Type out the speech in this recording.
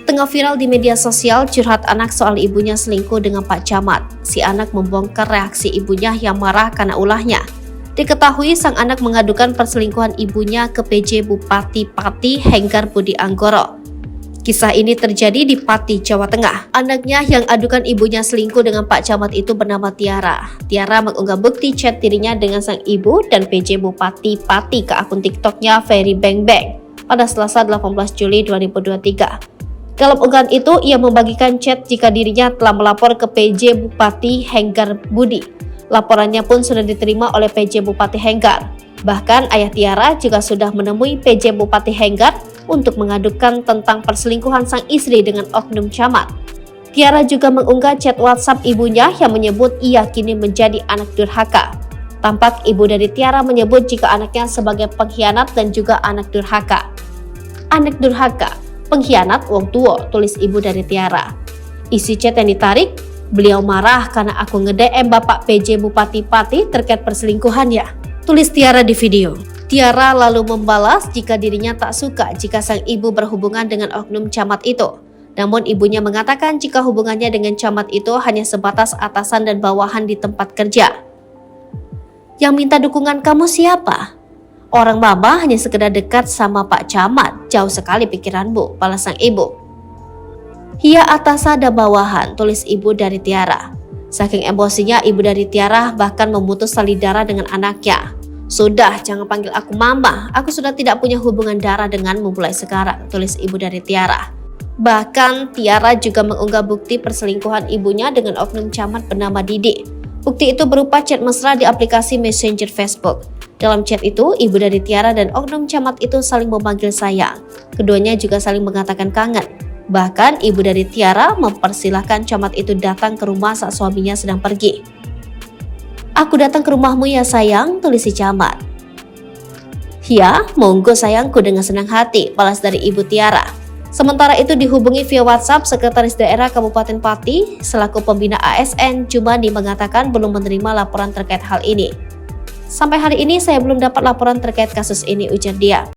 Tengah viral di media sosial curhat anak soal ibunya selingkuh dengan Pak Camat. Si anak membongkar reaksi ibunya yang marah karena ulahnya. Diketahui sang anak mengadukan perselingkuhan ibunya ke PJ Bupati Pati Henggar Budi Anggoro. Kisah ini terjadi di Pati, Jawa Tengah. Anaknya yang adukan ibunya selingkuh dengan Pak Camat itu bernama Tiara. Tiara mengunggah bukti chat dirinya dengan sang ibu dan PJ Bupati Pati ke akun TikToknya Ferry Bang Bang pada Selasa 18 Juli 2023. Dalam unggahan itu, ia membagikan chat jika dirinya telah melapor ke PJ Bupati Henggar Budi. Laporannya pun sudah diterima oleh PJ Bupati Henggar. Bahkan ayah Tiara juga sudah menemui PJ Bupati Henggar untuk mengadukan tentang perselingkuhan sang istri dengan oknum camat. Tiara juga mengunggah chat WhatsApp ibunya yang menyebut ia kini menjadi anak durhaka. Tampak ibu dari Tiara menyebut jika anaknya sebagai pengkhianat dan juga anak durhaka. Anak durhaka, pengkhianat wong tua, tulis ibu dari Tiara. Isi chat yang ditarik, beliau marah karena aku nge-DM Bapak PJ Bupati Pati terkait perselingkuhannya, tulis Tiara di video. Tiara lalu membalas jika dirinya tak suka jika sang ibu berhubungan dengan oknum camat itu. Namun ibunya mengatakan jika hubungannya dengan camat itu hanya sebatas atasan dan bawahan di tempat kerja. Yang minta dukungan kamu siapa? Orang mama hanya sekedar dekat sama Pak Camat, jauh sekali pikiranmu, balas sang ibu. Ia atasan dan bawahan, tulis ibu dari Tiara. Saking emosinya ibu dari Tiara bahkan memutus tali darah dengan anaknya. Sudah, jangan panggil aku mama, aku sudah tidak punya hubungan darah denganmu mulai sekarang, tulis ibu dari Tiara. Bahkan Tiara juga mengunggah bukti perselingkuhan ibunya dengan oknum camat bernama Didi. Bukti itu berupa chat mesra di aplikasi Messenger Facebook. Dalam chat itu, ibu dari Tiara dan oknum camat itu saling memanggil sayang. Keduanya juga saling mengatakan kangen. Bahkan ibu dari Tiara mempersilahkan camat itu datang ke rumah saat suaminya sedang pergi. Aku datang ke rumahmu ya sayang, tulis si camat. Ya, monggo sayangku dengan senang hati, balas dari ibu Tiara. Sementara itu dihubungi via WhatsApp Sekretaris Daerah Kabupaten Pati selaku pembina ASN Jumandi mengatakan belum menerima laporan terkait hal ini. Sampai hari ini saya belum dapat laporan terkait kasus ini, ujar dia.